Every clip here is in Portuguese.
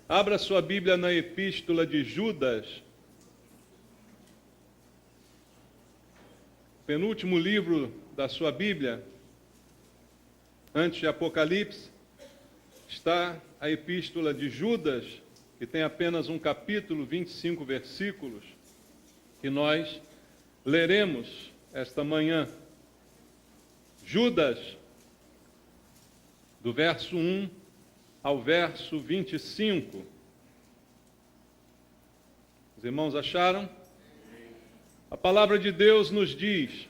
Abra sua Bíblia na Epístola de Judas, penúltimo livro da sua Bíblia, antes de Apocalipse, está a Epístola de Judas, que tem apenas um capítulo, 25 versículos, que nós leremos esta manhã. Judas, do verso 1 ao verso 25. Os irmãos acharam? A palavra de Deus nos diz: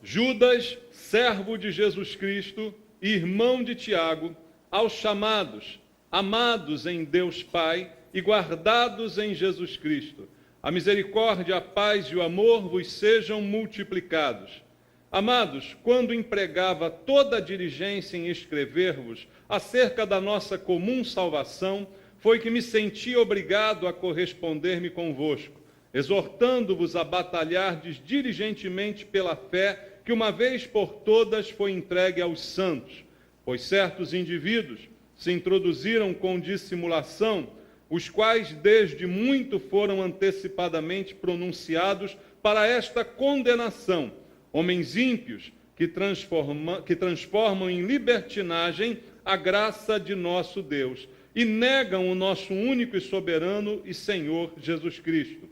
Judas, servo de Jesus Cristo, irmão de Tiago, aos chamados, amados em Deus Pai e guardados em Jesus Cristo, a misericórdia, a paz e o amor vos sejam multiplicados. Amados, quando empregava toda a diligência em escrever-vos acerca da nossa comum salvação, foi que me senti obrigado a corresponder-me convosco, exortando-vos a batalhardes diligentemente pela fé que uma vez por todas foi entregue aos santos, pois certos indivíduos se introduziram com dissimulação, os quais desde muito foram antecipadamente pronunciados para esta condenação, homens ímpios que transformam em libertinagem a graça de nosso Deus e negam o nosso único e soberano e Senhor Jesus Cristo.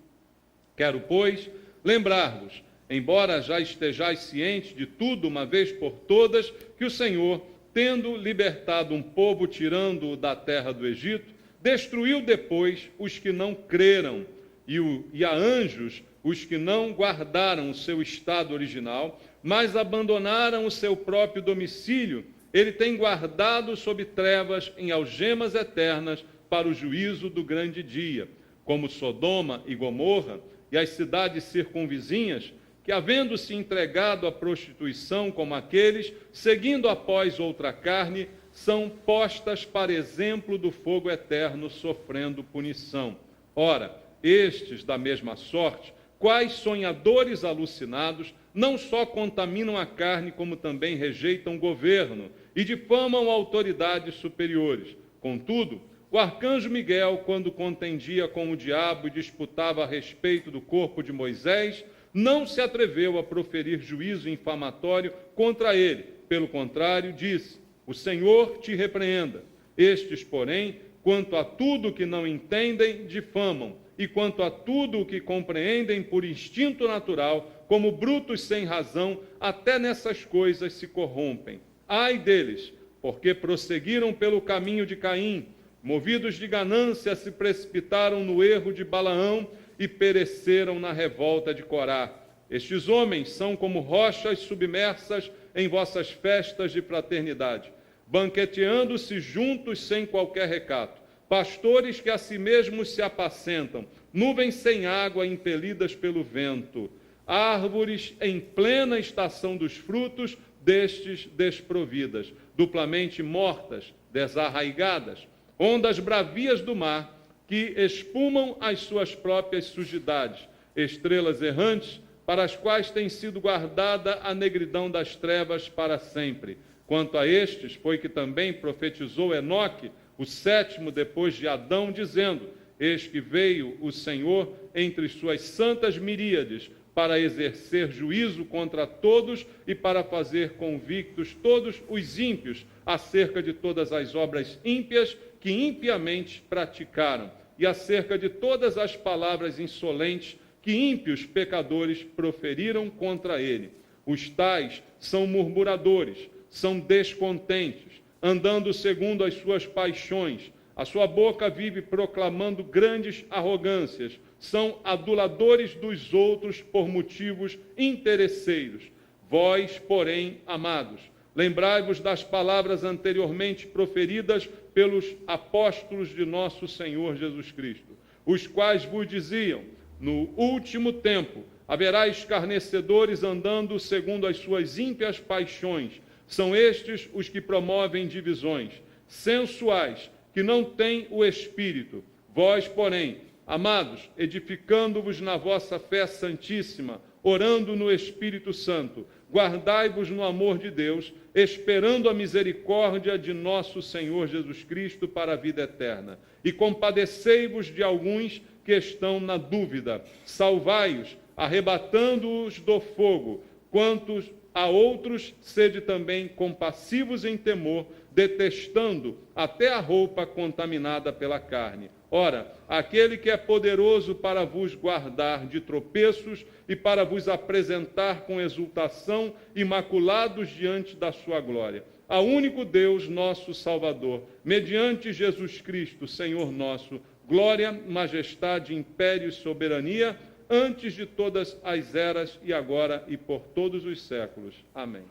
Quero, pois, lembrar-vos, embora já estejais cientes de tudo uma vez por todas, que o Senhor, tendo libertado um povo tirando-o da terra do Egito, destruiu depois os que não creram e a anjos os que não guardaram o seu estado original, mas abandonaram o seu próprio domicílio. Ele tem guardado sob trevas em algemas eternas para o juízo do grande dia, como Sodoma e Gomorra e as cidades circunvizinhas, que, havendo se entregado à prostituição como aqueles, seguindo após outra carne, são postas para exemplo do fogo eterno, sofrendo punição. Ora, estes, da mesma sorte, quais sonhadores alucinados, não só contaminam a carne, como também rejeitam o governo e difamam autoridades superiores. Contudo, o arcanjo Miguel, quando contendia com o diabo e disputava a respeito do corpo de Moisés, não se atreveu a proferir juízo infamatório contra ele. Pelo contrário, disse: o Senhor te repreenda. Estes, porém, quanto a tudo que não entendem, difamam, e quanto a tudo o que compreendem por instinto natural, como brutos sem razão, até nessas coisas se corrompem. Ai deles, porque prosseguiram pelo caminho de Caim, movidos de ganância, se precipitaram no erro de Balaão e pereceram na revolta de Corá. Estes homens são como rochas submersas em vossas festas de fraternidade, banqueteando-se juntos sem qualquer recato, pastores que a si mesmos se apacentam, nuvens sem água impelidas pelo vento, árvores em plena estação dos frutos, destes desprovidas, duplamente mortas, desarraigadas, ondas bravias do mar, que espumam as suas próprias sujidades, estrelas errantes, para as quais tem sido guardada a negridão das trevas para sempre. Quanto a estes, foi que também profetizou Enoque, o sétimo depois de Adão, dizendo: eis que veio o Senhor entre suas santas miríades, para exercer juízo contra todos e para fazer convictos todos os ímpios acerca de todas as obras ímpias que impiamente praticaram, e acerca de todas as palavras insolentes que ímpios pecadores proferiram contra ele. Os tais são murmuradores, são descontentes, andando segundo as suas paixões. A sua boca vive proclamando grandes arrogâncias. São aduladores dos outros por motivos interesseiros. Vós, porém, amados, lembrai-vos das palavras anteriormente proferidas pelos apóstolos de nosso Senhor Jesus Cristo, os quais vos diziam: no último tempo haverá escarnecedores andando segundo as suas ímpias paixões. São estes os que promovem divisões, sensuais, que não têm o Espírito. Vós, porém, amados, edificando-vos na vossa fé santíssima, orando no Espírito Santo, guardai-vos no amor de Deus, esperando a misericórdia de nosso Senhor Jesus Cristo para a vida eterna. E compadecei-vos de alguns que estão na dúvida. Salvai-os, arrebatando-os do fogo. Quantos a outros, sede também compassivos em temor, detestando até a roupa contaminada pela carne. Ora, aquele que é poderoso para vos guardar de tropeços e para vos apresentar com exultação, imaculados diante da sua glória. Ao único Deus, nosso Salvador, mediante Jesus Cristo, Senhor nosso, glória, majestade, império e soberania, antes de todas as eras e agora e por todos os séculos. Amém.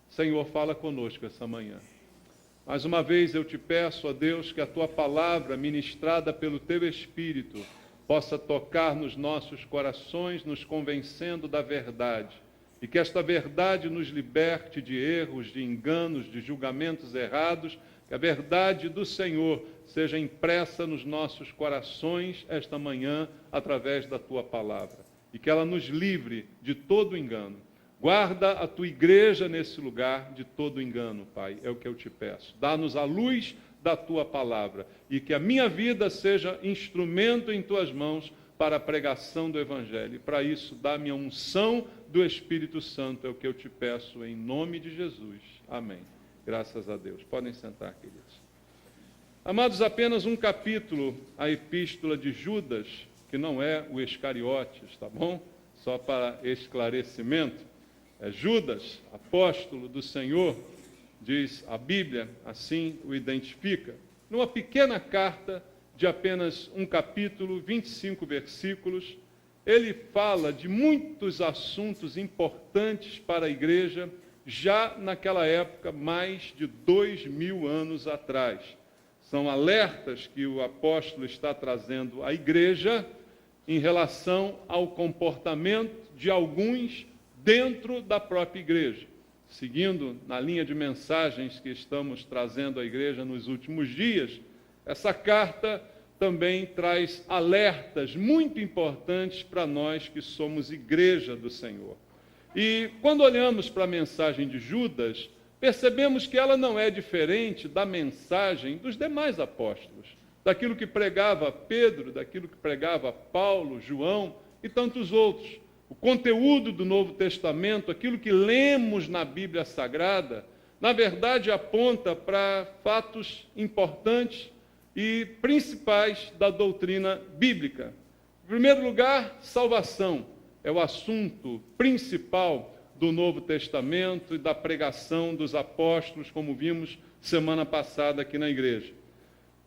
Senhor, fala conosco essa manhã. Mais uma vez eu te peço, ó Deus, que a tua palavra, ministrada pelo teu Espírito, possa tocar nos nossos corações, nos convencendo da verdade, e que esta verdade nos liberte de erros, de enganos, de julgamentos errados, que a verdade do Senhor seja impressa nos nossos corações esta manhã, através da tua palavra, e que ela nos livre de todo engano. Guarda a tua igreja nesse lugar de todo engano, Pai, é o que eu te peço. Dá-nos a luz da tua palavra, e que a minha vida seja instrumento em tuas mãos para a pregação do Evangelho. E para isso, dá-me a unção do Espírito Santo, é o que eu te peço, em nome de Jesus. Amém. Graças a Deus. Podem sentar, queridos. Amados, apenas um capítulo, a epístola de Judas, que não é o Iscariotes, tá bom? Só para esclarecimento. É Judas, apóstolo do Senhor, diz a Bíblia, assim o identifica. Numa pequena carta de apenas um capítulo, 25 versículos, ele fala de muitos assuntos importantes para a igreja, já naquela época, mais de 2000 anos atrás. São alertas que o apóstolo está trazendo à igreja em relação ao comportamento de alguns dentro da própria igreja. Seguindo na linha de mensagens que estamos trazendo à igreja nos últimos dias, essa carta também traz alertas muito importantes para nós que somos igreja do Senhor. E quando olhamos para a mensagem de Judas, percebemos que ela não é diferente da mensagem dos demais apóstolos, daquilo que pregava Pedro, daquilo que pregava Paulo, João e tantos outros. O conteúdo do Novo Testamento, aquilo que lemos na Bíblia Sagrada, na verdade aponta para fatos importantes e principais da doutrina bíblica. Em primeiro lugar, salvação é o assunto principal do Novo Testamento e da pregação dos apóstolos, como vimos semana passada aqui na igreja.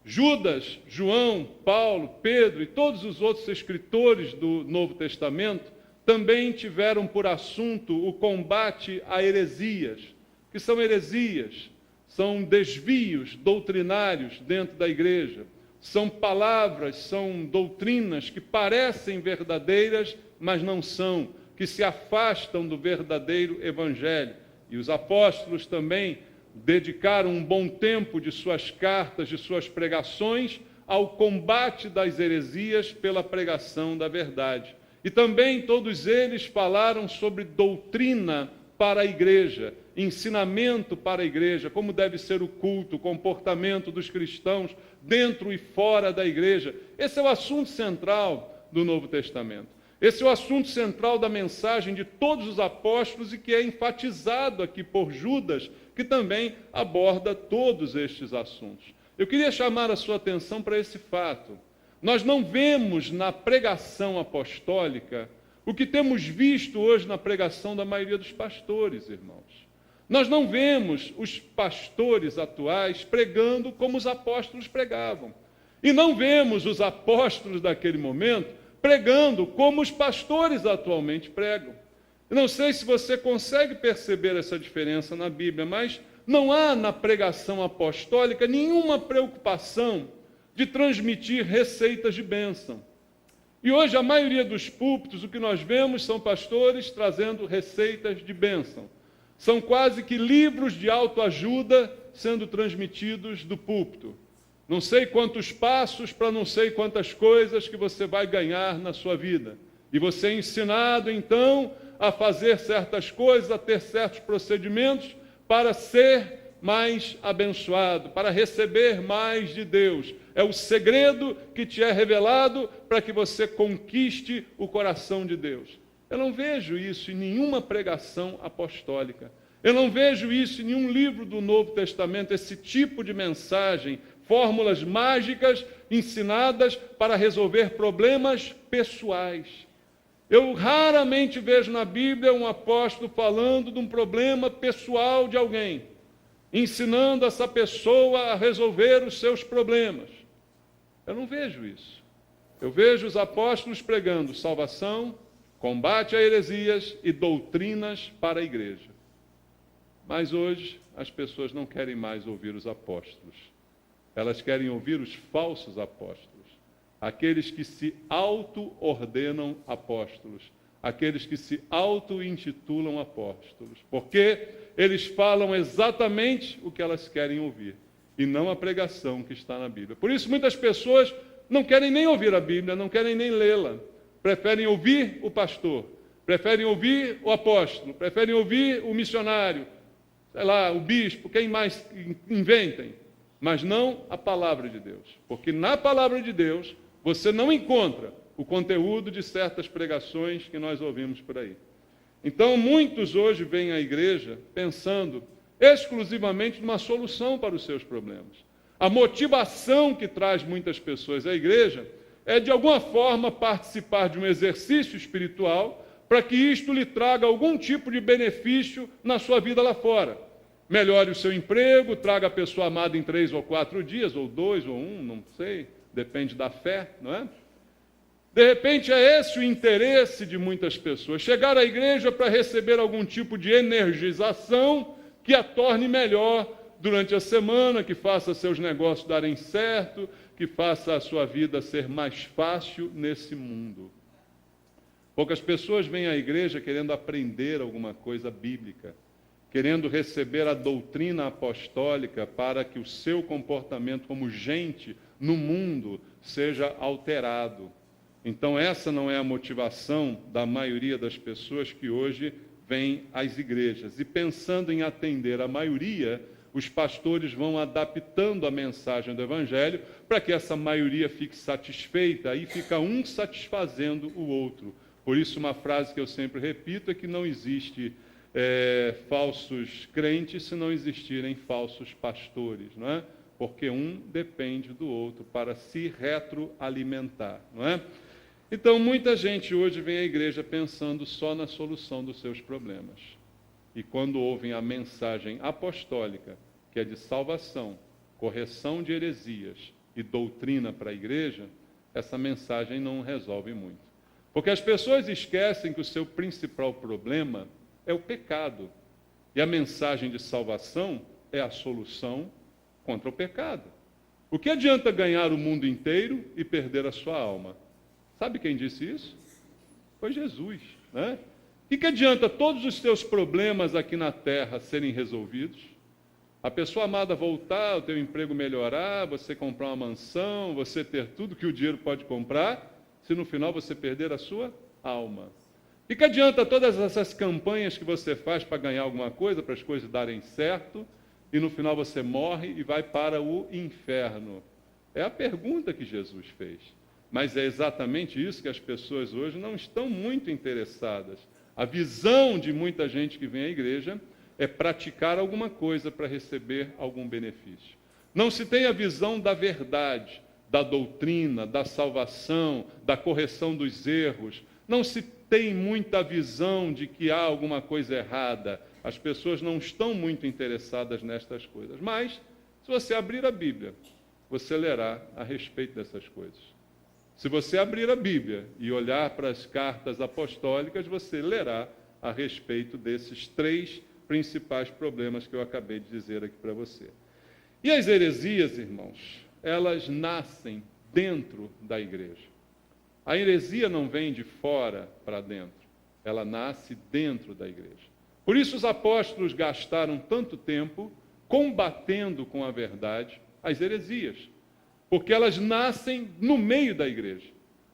Judas, João, Paulo, Pedro e todos os outros escritores do Novo Testamento também tiveram por assunto o combate a heresias. O que são heresias? São desvios doutrinários dentro da igreja. São palavras, são doutrinas que parecem verdadeiras, mas não são, que se afastam do verdadeiro evangelho. E os apóstolos também dedicaram um bom tempo de suas cartas, de suas pregações, ao combate das heresias pela pregação da verdade. E também todos eles falaram sobre doutrina para a igreja, ensinamento para a igreja, como deve ser o culto, o comportamento dos cristãos dentro e fora da igreja. Esse é o assunto central do Novo Testamento. Esse é o assunto central da mensagem de todos os apóstolos e que é enfatizado aqui por Judas, que também aborda todos estes assuntos. Eu queria chamar a sua atenção para esse fato. Nós não vemos na pregação apostólica o que temos visto hoje na pregação da maioria dos pastores, irmãos. Nós não vemos os pastores atuais pregando como os apóstolos pregavam. E não vemos os apóstolos daquele momento pregando como os pastores atualmente pregam. Eu não sei se você consegue perceber essa diferença na Bíblia, mas não há na pregação apostólica nenhuma preocupação de transmitir receitas de bênção. E hoje a maioria dos púlpitos, o que nós vemos são pastores trazendo receitas de bênção. São quase que livros de autoajuda sendo transmitidos do púlpito. Não sei quantos passos para não sei quantas coisas que você vai ganhar na sua vida. E você é ensinado, então, a fazer certas coisas, a ter certos procedimentos para ser mais abençoado, para receber mais de Deus. É o segredo que te é revelado para que você conquiste o coração de Deus. Eu não vejo isso em nenhuma pregação apostólica. Eu não vejo isso em nenhum livro do Novo Testamento, esse tipo de mensagem, fórmulas mágicas ensinadas para resolver problemas pessoais. Eu raramente vejo na Bíblia um apóstolo falando de um problema pessoal de alguém, ensinando essa pessoa a resolver os seus problemas. Eu não vejo isso. Eu vejo os apóstolos pregando salvação, combate a heresias e doutrinas para a igreja. Mas hoje as pessoas não querem mais ouvir os apóstolos. Elas querem ouvir os falsos apóstolos. Aqueles que se auto-ordenam apóstolos. Aqueles que se auto-intitulam apóstolos. Porque eles falam exatamente o que elas querem ouvir. E não a pregação que está na Bíblia. Por isso muitas pessoas não querem nem ouvir a Bíblia, não querem nem lê-la. Preferem ouvir o pastor. Preferem ouvir o apóstolo. Preferem ouvir o missionário. Sei lá, o bispo, quem mais inventem. Mas não a palavra de Deus. Porque na palavra de Deus você não encontra o conteúdo de certas pregações que nós ouvimos por aí. Então, muitos hoje vêm à igreja pensando exclusivamente numa solução para os seus problemas. A motivação que traz muitas pessoas à igreja é, de alguma forma, participar de um exercício espiritual para que isto lhe traga algum tipo de benefício na sua vida lá fora. Melhore o seu emprego, traga a pessoa amada em 3 ou 4 dias, ou 2 ou 1, não sei, depende da fé, não é? De repente é esse o interesse de muitas pessoas, chegar à igreja para receber algum tipo de energização que a torne melhor durante a semana, que faça seus negócios darem certo, que faça a sua vida ser mais fácil nesse mundo. Poucas pessoas vêm à igreja querendo aprender alguma coisa bíblica, querendo receber a doutrina apostólica para que o seu comportamento como gente no mundo seja alterado. Então essa não é a motivação da maioria das pessoas que hoje vêm às igrejas. E pensando em atender a maioria, os pastores vão adaptando a mensagem do Evangelho para que essa maioria fique satisfeita, aí fica um satisfazendo o outro. Por isso uma frase que eu sempre repito é que não existe falsos crentes se não existirem falsos pastores, não é? Porque um depende do outro para se retroalimentar, não é? Então, muita gente hoje vem à igreja pensando só na solução dos seus problemas. E quando ouvem a mensagem apostólica, que é de salvação, correção de heresias e doutrina para a igreja, essa mensagem não resolve muito. Porque as pessoas esquecem que o seu principal problema é o pecado. E a mensagem de salvação é a solução contra o pecado. O que adianta ganhar o mundo inteiro e perder a sua alma? Sabe quem disse isso? Foi Jesus, né? O que adianta todos os seus problemas aqui na terra serem resolvidos? A pessoa amada voltar, o teu emprego melhorar, você comprar uma mansão, você ter tudo que o dinheiro pode comprar, se no final você perder a sua alma. O que adianta todas essas campanhas que você faz para ganhar alguma coisa, para as coisas darem certo, e no final você morre e vai para o inferno? É a pergunta que Jesus fez. Mas é exatamente isso que as pessoas hoje não estão muito interessadas. A visão de muita gente que vem à igreja é praticar alguma coisa para receber algum benefício. Não se tem a visão da verdade, da doutrina, da salvação, da correção dos erros. Não se tem muita visão de que há alguma coisa errada. As pessoas não estão muito interessadas nestas coisas. Mas, se você abrir a Bíblia, você lerá a respeito dessas coisas. Se você abrir a Bíblia e olhar para as cartas apostólicas, você lerá a respeito desses 3 principais problemas que eu acabei de dizer aqui para você. E as heresias, irmãos, elas nascem dentro da igreja. A heresia não vem de fora para dentro, ela nasce dentro da igreja. Por isso os apóstolos gastaram tanto tempo combatendo com a verdade as heresias, porque elas nascem no meio da igreja.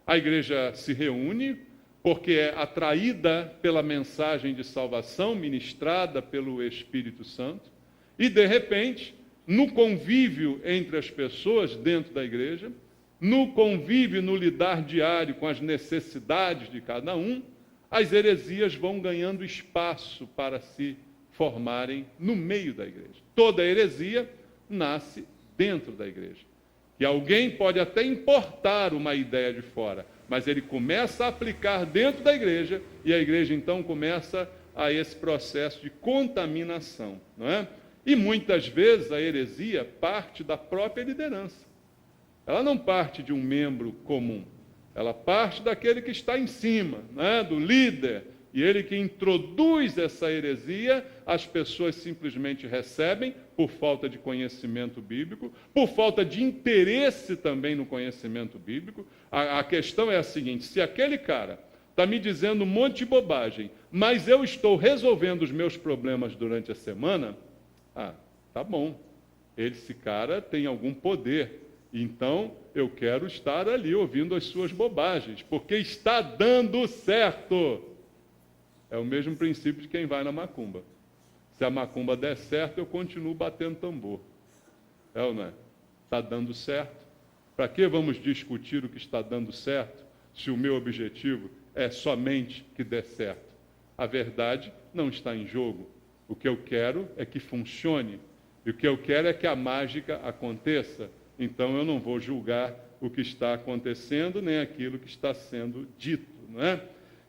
A igreja se reúne, porque é atraída pela mensagem de salvação ministrada pelo Espírito Santo, e de repente, no convívio entre as pessoas dentro da igreja, no convívio, no lidar diário com as necessidades de cada um, as heresias vão ganhando espaço para se formarem no meio da igreja. Toda heresia nasce dentro da igreja. Que alguém pode até importar uma ideia de fora, mas ele começa a aplicar dentro da igreja, e a igreja então começa a esse processo de contaminação, não é? E muitas vezes a heresia parte da própria liderança. Ela não parte de um membro comum, ela parte daquele que está em cima, né? Do líder, e ele que introduz essa heresia, as pessoas simplesmente recebem por falta de conhecimento bíblico, por falta de interesse também no conhecimento bíblico. A questão é a seguinte: se aquele cara está me dizendo um monte de bobagem, mas eu estou resolvendo os meus problemas durante a semana, tá bom, esse cara tem algum poder, então eu quero estar ali ouvindo as suas bobagens, porque está dando certo. É o mesmo princípio de quem vai na macumba. Se a macumba der certo, eu continuo batendo tambor. É ou não é? Está dando certo. Para que vamos discutir o que está dando certo, se o meu objetivo é somente que dê certo? A verdade não está em jogo. O que eu quero é que funcione. E o que eu quero é que a mágica aconteça. Então eu não vou julgar o que está acontecendo, nem aquilo que está sendo dito, não é?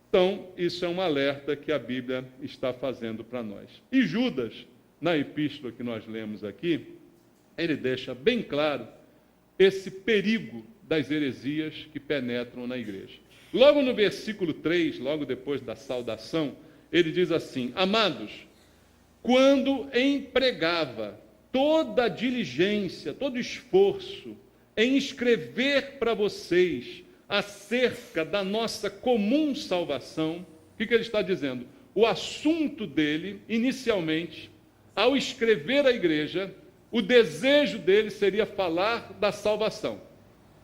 Então, isso é um alerta que a Bíblia está fazendo para nós. E Judas, na epístola que nós lemos aqui, ele deixa bem claro esse perigo das heresias que penetram na igreja. Logo no versículo 3, logo depois da saudação, ele diz assim: amados, quando empregava toda a diligência, todo esforço em escrever para vocês acerca da nossa comum salvação, o que ele está dizendo? O assunto dele, inicialmente, ao escrever à igreja, o desejo dele seria falar da salvação.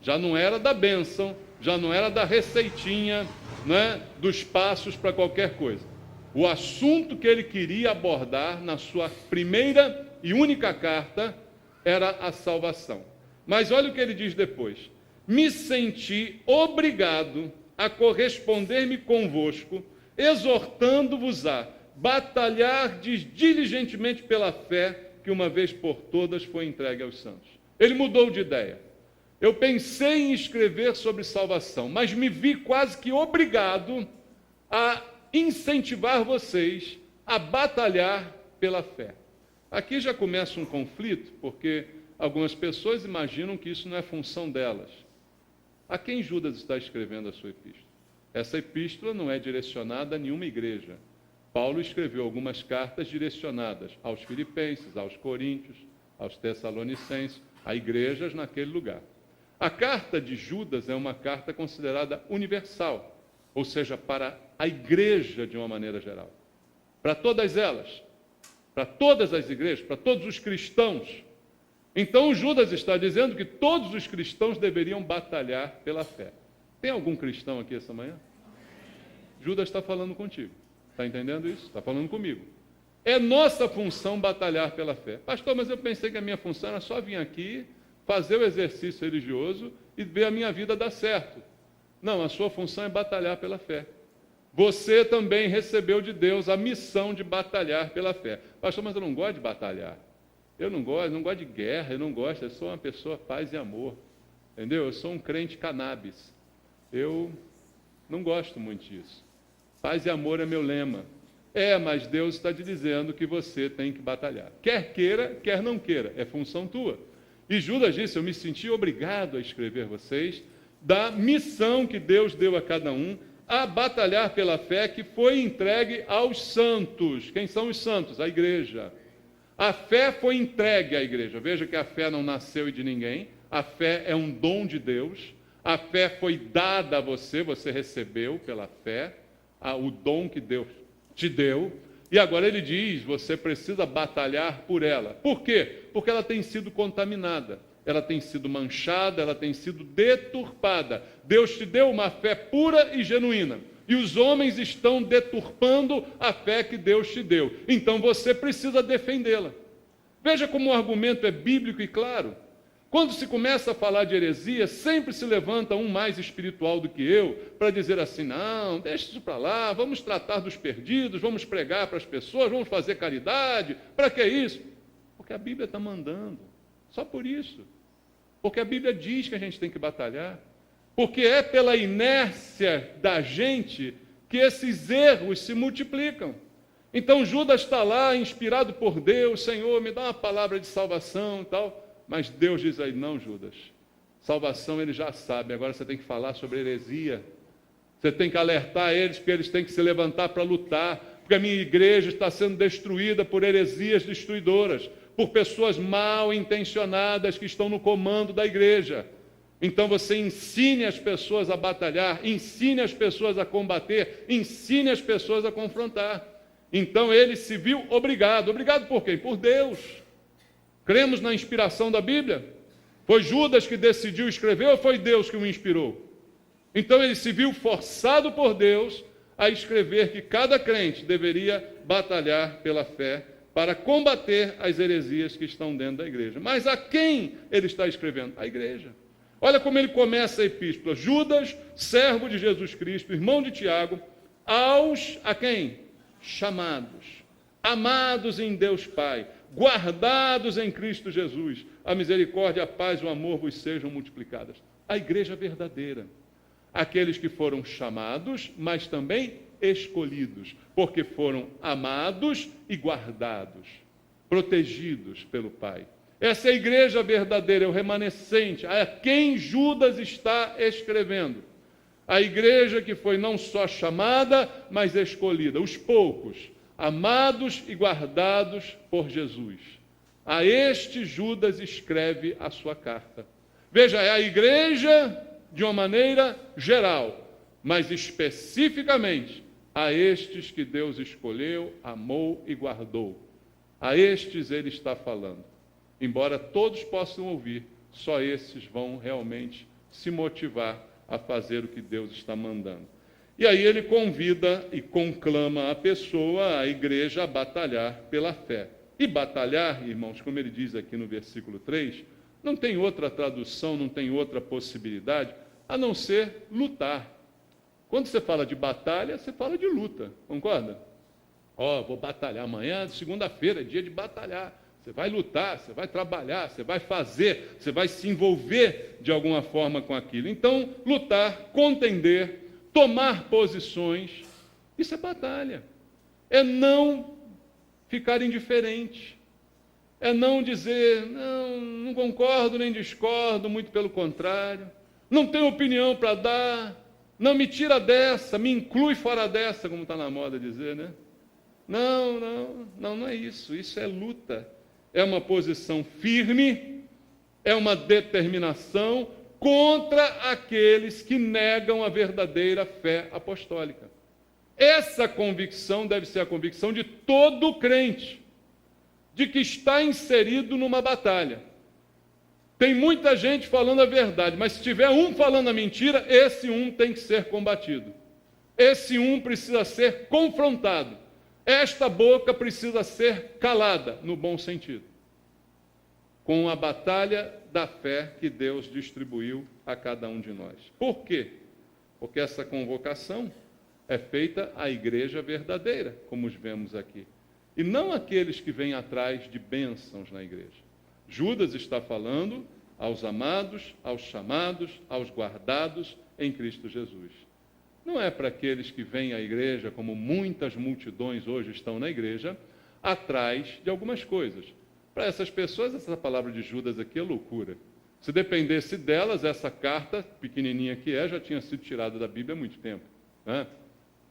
Já não era da bênção, já não era da receitinha, né, dos passos para qualquer coisa. O assunto que ele queria abordar na sua primeira e única carta era a salvação. Mas olha o que ele diz depois: me senti obrigado a corresponder-me convosco, exortando-vos a batalhardes diligentemente pela fé que uma vez por todas foi entregue aos santos. Ele mudou de ideia. Eu pensei em escrever sobre salvação, mas me vi quase que obrigado a incentivar vocês a batalhar pela fé. Aqui já começa um conflito, porque algumas pessoas imaginam que isso não é função delas. A quem Judas está escrevendo a sua epístola? Essa epístola não é direcionada a nenhuma igreja. Paulo escreveu algumas cartas direcionadas aos filipenses, aos coríntios, aos tessalonicenses, a igrejas naquele lugar. A carta de Judas é uma carta considerada universal, ou seja, para a igreja de uma maneira geral. Para todas elas, para todas as igrejas, para todos os cristãos. Então Judas está dizendo que todos os cristãos deveriam batalhar pela fé. Tem algum cristão aqui essa manhã? Judas está falando contigo. Está entendendo isso? Está falando comigo. É nossa função batalhar pela fé. Pastor, mas eu pensei que a minha função era só vir aqui, fazer o exercício religioso e ver a minha vida dar certo. Não, a sua função é batalhar pela fé. Você também recebeu de Deus a missão de batalhar pela fé. Pastor, mas eu não gosto de batalhar. Eu não gosto de guerra, eu sou uma pessoa paz e amor. Entendeu? Eu sou um crente cannabis. Eu não gosto muito disso. Paz e amor é meu lema. Mas Deus está te dizendo que você tem que batalhar. Quer queira, quer não queira. É função tua. E Judas disse: eu me senti obrigado a escrever vocês da missão que Deus deu a cada um, a batalhar pela fé que foi entregue aos santos. Quem são os santos? A igreja. A fé foi entregue à igreja. Veja que a fé não nasceu de ninguém. A fé é um dom de Deus. A fé foi dada a você, você recebeu pela fé o dom que Deus te deu. E agora ele diz, você precisa batalhar por ela. Por quê? Porque ela tem sido contaminada, ela tem sido manchada, ela tem sido deturpada. Deus te deu uma fé pura e genuína. E os homens estão deturpando a fé que Deus te deu. Então você precisa defendê-la. Veja como o argumento é bíblico e claro. Quando se começa a falar de heresia, sempre se levanta um mais espiritual do que eu para dizer assim, não, deixa isso para lá, vamos tratar dos perdidos, vamos pregar para as pessoas, vamos fazer caridade. Para que isso? Porque a Bíblia está mandando. Só por isso. Porque a Bíblia diz que a gente tem que batalhar. Porque é pela inércia da gente que esses erros se multiplicam. Então Judas está lá, inspirado por Deus, Senhor, me dá uma palavra de salvação e tal. Mas Deus diz aí, não, Judas, salvação ele já sabe, agora você tem que falar sobre heresia. Você tem que alertar eles, porque eles têm que se levantar para lutar, porque a minha igreja está sendo destruída por heresias destruidoras, por pessoas mal intencionadas que estão no comando da igreja. Então você ensine as pessoas a batalhar, ensine as pessoas a combater, ensine as pessoas a confrontar. Então ele se viu obrigado. Obrigado por quem? Por Deus. Cremos na inspiração da Bíblia? Foi Judas que decidiu escrever ou foi Deus que o inspirou? Então ele se viu forçado por Deus a escrever que cada crente deveria batalhar pela fé para combater as heresias que estão dentro da igreja. Mas a quem ele está escrevendo? A igreja. Olha como ele começa a epístola. Judas, servo de Jesus Cristo, irmão de Tiago, a quem? Chamados, amados em Deus Pai, guardados em Cristo Jesus, a misericórdia, a paz e o amor vos sejam multiplicadas. A igreja verdadeira. Aqueles que foram chamados, mas também escolhidos, porque foram amados e guardados, protegidos pelo Pai. Essa é a igreja verdadeira, é o remanescente, a quem Judas está escrevendo. A igreja que foi não só chamada, mas escolhida. Os poucos, amados e guardados por Jesus. A este Judas escreve a sua carta. Veja, é a igreja de uma maneira geral, mas especificamente a estes que Deus escolheu, amou e guardou. A estes ele está falando. Embora todos possam ouvir, só esses vão realmente se motivar a fazer o que Deus está mandando. E aí ele convida e conclama a pessoa, a igreja, a batalhar pela fé. E batalhar, irmãos, como ele diz aqui no versículo 3, não tem outra tradução, não tem outra possibilidade, a não ser lutar. Quando você fala de batalha, você fala de luta, concorda? Vou batalhar amanhã, segunda-feira, é dia de batalhar. Você vai lutar, você vai trabalhar, você vai fazer, você vai se envolver de alguma forma com aquilo. Então, lutar, contender, tomar posições, isso é batalha. É não ficar indiferente. É não dizer, não concordo nem discordo, muito pelo contrário. Não tenho opinião para dar, não me tira dessa, me inclui fora dessa, como está na moda dizer, né? Não é isso. Isso é luta. É uma posição firme, é uma determinação contra aqueles que negam a verdadeira fé apostólica. Essa convicção deve ser a convicção de todo crente, de que está inserido numa batalha. Tem muita gente falando a verdade, mas se tiver um falando a mentira, esse um tem que ser combatido. Esse um precisa ser confrontado. Esta boca precisa ser calada, no bom sentido, com a batalha da fé que Deus distribuiu a cada um de nós. Por quê? Porque essa convocação é feita à igreja verdadeira, como os vemos aqui, e não aqueles que vêm atrás de bênçãos na igreja. Judas está falando aos amados, aos chamados, aos guardados em Cristo Jesus. Não é para aqueles que vêm à igreja, como muitas multidões hoje estão na igreja, atrás de algumas coisas. Para essas pessoas, essa palavra de Judas aqui é loucura. Se dependesse delas, essa carta, pequenininha que é, já tinha sido tirada da Bíblia há muito tempo. Né?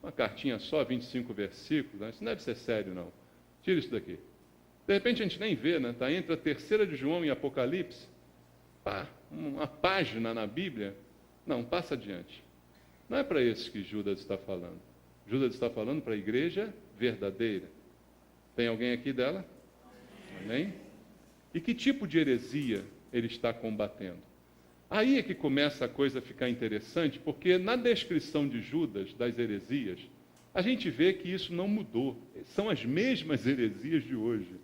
Uma cartinha só, 25 versículos, né? Isso não deve ser sério, não. Tira isso daqui. De repente a gente nem vê, né? Está entre a 3ª de João e Apocalipse. Uma página na Bíblia. Não, passa adiante. Não é para esses que Judas está falando. Judas está falando para a igreja verdadeira. Tem alguém aqui dela? Amém? E que tipo de heresia ele está combatendo? Aí é que começa a coisa a ficar interessante, porque na descrição de Judas, das heresias, a gente vê que isso não mudou. São as mesmas heresias de hoje.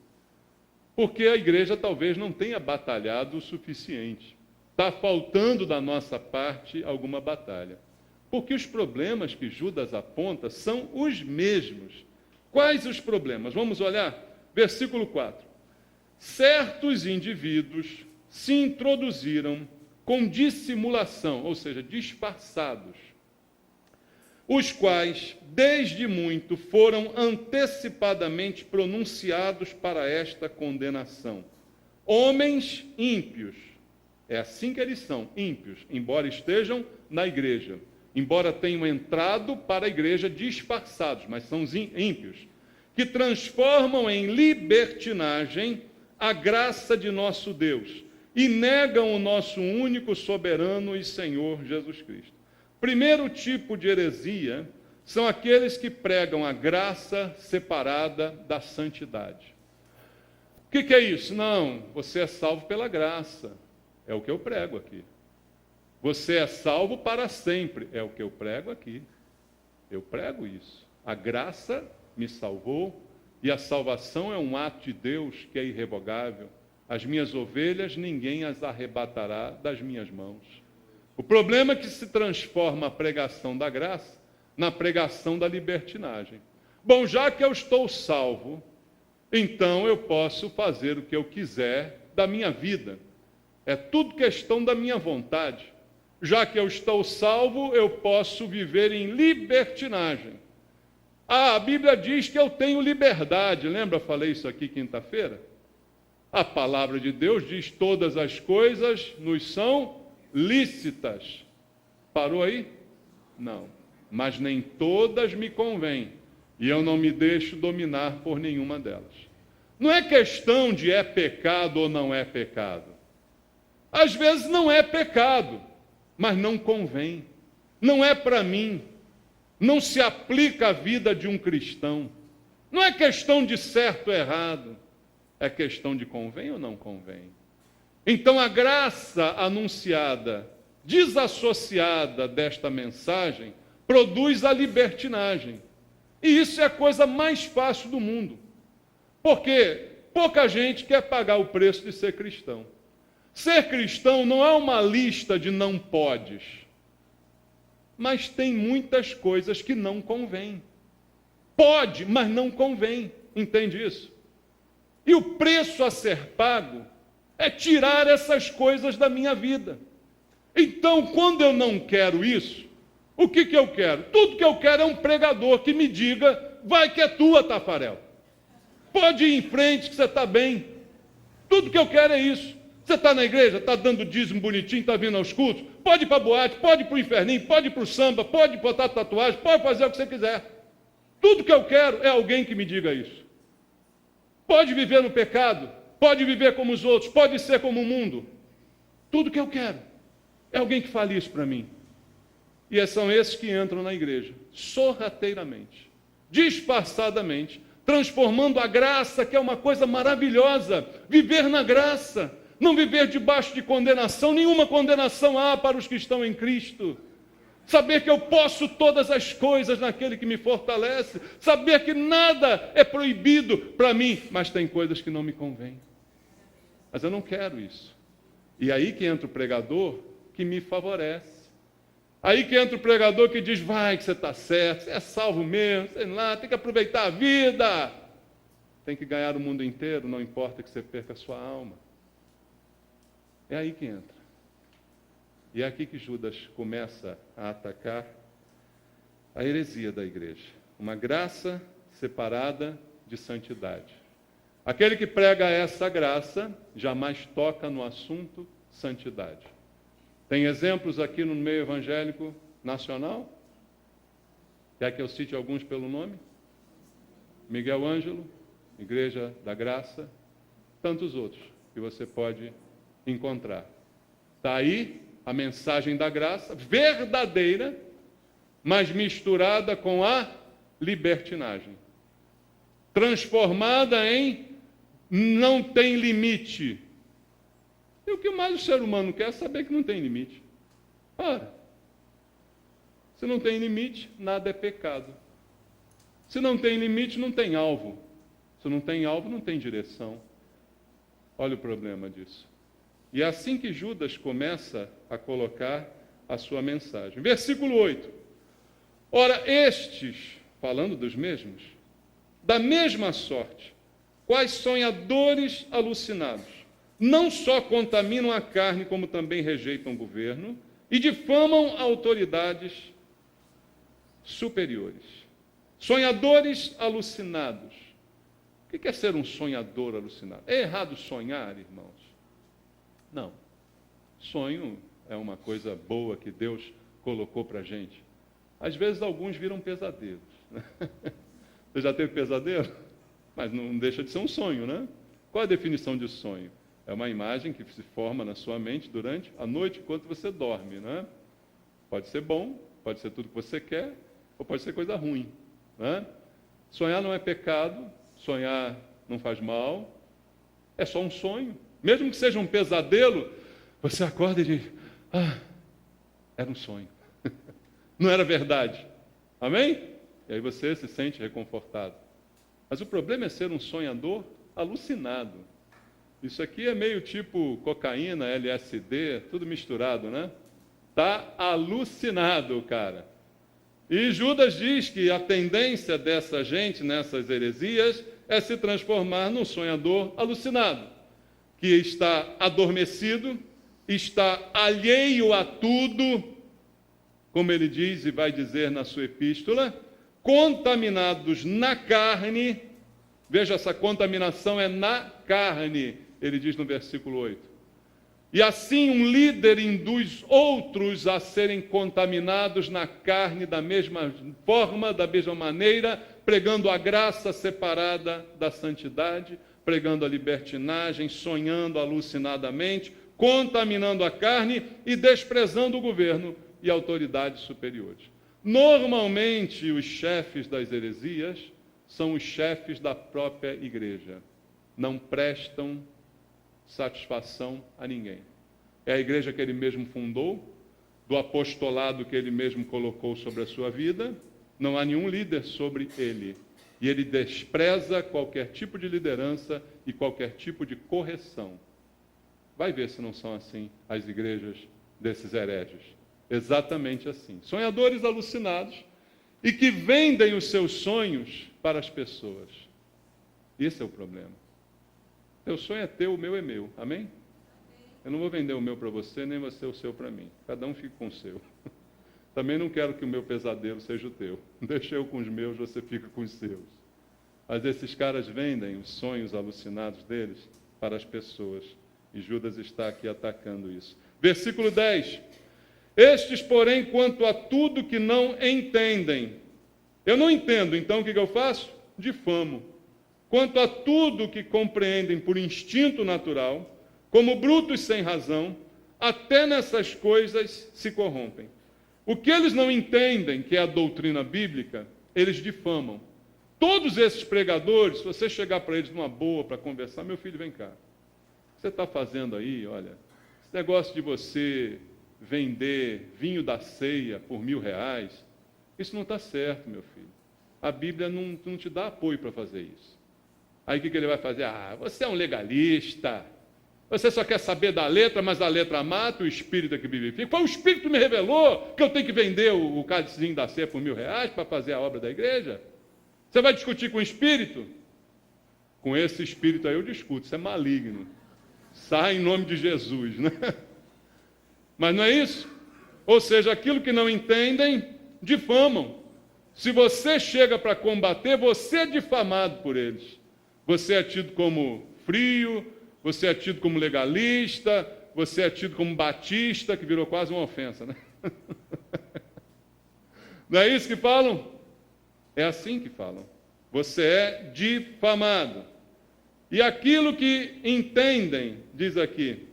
Porque a igreja talvez não tenha batalhado o suficiente. Está faltando da nossa parte alguma batalha. Porque os problemas que Judas aponta são os mesmos. Quais os problemas? Vamos olhar? Versículo 4. Certos indivíduos se introduziram com dissimulação, ou seja, disfarçados, os quais, desde muito, foram antecipadamente pronunciados para esta condenação. Homens ímpios, é assim que eles são, ímpios, embora estejam na igreja, embora tenham entrado para a igreja disfarçados, mas são ímpios, que transformam em libertinagem a graça de nosso Deus e negam o nosso único soberano e Senhor Jesus Cristo. Primeiro tipo de heresia são aqueles que pregam a graça separada da santidade. O que é isso? Não, você é salvo pela graça. É o que eu prego aqui. Você é salvo para sempre. É o que eu prego aqui. Eu prego isso. A graça me salvou e a salvação é um ato de Deus que é irrevogável. As minhas ovelhas ninguém as arrebatará das minhas mãos. O problema é que se transforma a pregação da graça na pregação da libertinagem. Bom, já que eu estou salvo, então eu posso fazer o que eu quiser da minha vida. É tudo questão da minha vontade. Já que eu estou salvo, eu posso viver em libertinagem. A Bíblia diz que eu tenho liberdade. Lembra, falei isso aqui quinta-feira? A palavra de Deus diz: todas as coisas nos são lícitas. Parou aí? Não. Mas nem todas me convêm, e eu não me deixo dominar por nenhuma delas. Não é questão de é pecado ou não é pecado. Às vezes não é pecado, mas não convém. Não é para mim. Não se aplica à vida de um cristão. Não é questão de certo ou errado. É questão de convém ou não convém. Então a graça anunciada, desassociada desta mensagem, produz a libertinagem. E isso é a coisa mais fácil do mundo. Porque pouca gente quer pagar o preço de ser cristão. Ser cristão não é uma lista de não podes, mas tem muitas coisas que não convém. Pode, mas não convém. Entende isso? E o preço a ser pago é tirar essas coisas da minha vida. Então, quando eu não quero isso, o que eu quero? Tudo que eu quero é um pregador que me diga: vai que é tua, Tafarel. Pode ir em frente que você está bem. Tudo que eu quero é isso. Você está na igreja, está dando dízimo bonitinho, está vindo aos cultos, pode ir para a boate, pode ir para o inferninho, pode ir para o samba, pode botar tatuagem, pode fazer o que você quiser. Tudo que eu quero é alguém que me diga isso. Pode viver no pecado, pode viver como os outros, pode ser como o mundo. Tudo que eu quero é alguém que fale isso para mim. E são esses que entram na igreja, sorrateiramente, disfarçadamente, transformando a graça, que é uma coisa maravilhosa, viver na graça, não viver debaixo de condenação. Nenhuma condenação há para os que estão em Cristo. Saber que eu posso todas as coisas naquele que me fortalece. Saber que nada é proibido para mim, mas tem coisas que não me convêm. Mas eu não quero isso. E aí que entra o pregador que me favorece. Aí que entra o pregador que diz: vai que você está certo, você é salvo mesmo, sei lá, tem que aproveitar a vida. Tem que ganhar o mundo inteiro, não importa que você perca a sua alma. É aí que entra. E é aqui que Judas começa a atacar a heresia da igreja. Uma graça separada de santidade. Aquele que prega essa graça jamais toca no assunto santidade. Tem exemplos aqui no meio evangélico nacional? Quer que eu cite alguns pelo nome? Miguel Ângelo, Igreja da Graça, tantos outros que você pode encontrar. Está aí a mensagem da graça, verdadeira, mas misturada com a libertinagem. Transformada em não tem limite. E o que mais o ser humano quer é saber que não tem limite. Ora, se não tem limite, nada é pecado. Se não tem limite, não tem alvo. Se não tem alvo, não tem direção. Olha o problema disso. E é assim que Judas começa a colocar a sua mensagem. Versículo 8. Ora, estes, falando dos mesmos, da mesma sorte, quais sonhadores alucinados, não só contaminam a carne, como também rejeitam o governo e difamam autoridades superiores. Sonhadores alucinados. O que é ser um sonhador alucinado? É errado sonhar, irmãos? Não. Sonho é uma coisa boa que Deus colocou para a gente. Às vezes alguns viram pesadelos. Você já teve pesadelo? Mas não deixa de ser um sonho, né? Qual a definição de sonho? É uma imagem que se forma na sua mente durante a noite, enquanto você dorme, né? Pode ser bom, pode ser tudo que você quer, ou pode ser coisa ruim, né? Sonhar não é pecado, sonhar não faz mal, é só um sonho. Mesmo que seja um pesadelo, você acorda e diz, era um sonho. Não era verdade. Amém? E aí você se sente reconfortado. Mas o problema é ser um sonhador alucinado. Isso aqui é meio tipo cocaína, LSD, tudo misturado, né? Está alucinado, cara. E Judas diz que a tendência dessa gente nessas heresias é se transformar num sonhador alucinado, que está adormecido, está alheio a tudo, como ele diz e vai dizer na sua epístola, contaminados na carne. Veja, essa contaminação é na carne, ele diz no versículo 8. E assim um líder induz outros a serem contaminados na carne da mesma forma, da mesma maneira, pregando a graça separada da santidade, pregando a libertinagem, sonhando alucinadamente, contaminando a carne e desprezando o governo e autoridades superiores. Normalmente, os chefes das heresias são os chefes da própria igreja. Não prestam satisfação a ninguém. É a igreja que ele mesmo fundou, do apostolado que ele mesmo colocou sobre a sua vida. Não há nenhum líder sobre ele. E ele despreza qualquer tipo de liderança e qualquer tipo de correção. Vai ver se não são assim as igrejas desses hereges. Exatamente assim. Sonhadores alucinados e que vendem os seus sonhos para as pessoas. Esse é o problema. Teu sonho é teu, o meu é meu. Amém? Eu não vou vender o meu para você, nem você o seu para mim. Cada um fica com o seu. Também não quero que o meu pesadelo seja o teu. Deixa eu com os meus, você fica com os seus. Mas esses caras vendem os sonhos alucinados deles para as pessoas. E Judas está aqui atacando isso. Versículo 10. Estes, porém, quanto a tudo que não entendem. Eu não entendo, então o que eu faço? Difamo. Quanto a tudo que compreendem por instinto natural, como brutos sem razão, até nessas coisas se corrompem. O que eles não entendem, que é a doutrina bíblica, eles difamam. Todos esses pregadores, se você chegar para eles numa boa para conversar, meu filho, vem cá. O que você está fazendo aí? Olha, esse negócio de você vender vinho da ceia por R$1.000, isso não está certo, meu filho. A Bíblia não te dá apoio para fazer isso. Aí o que ele vai fazer? Você é um legalista. Você só quer saber da letra, mas a letra mata, o Espírito é que vivifica. Foi o Espírito que me revelou que eu tenho que vender o cálicezinho da ceia por R$1.000 para fazer a obra da igreja. Você vai discutir com o Espírito? Com esse Espírito aí eu discuto, isso é maligno. Sai em nome de Jesus, né? Mas não é isso? Ou seja, aquilo que não entendem, difamam. Se você chega para combater, você é difamado por eles. Você é tido como frio, você é tido como legalista, você é tido como batista, que virou quase uma ofensa, né? Não é isso que falam? É assim que falam. Você é difamado. E aquilo que entendem, diz aqui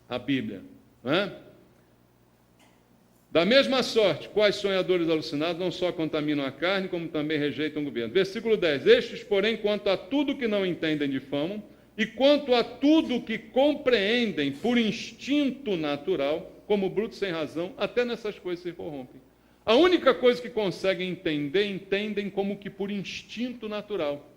a Bíblia, né? Da mesma sorte, quais sonhadores alucinados não só contaminam a carne, como também rejeitam o governo. Versículo 10. Estes, porém, quanto a tudo que não entendem, difamam, e quanto a tudo que compreendem por instinto natural, como brutos sem razão, até nessas coisas se corrompem. A única coisa que conseguem entender, entendem como que por instinto natural,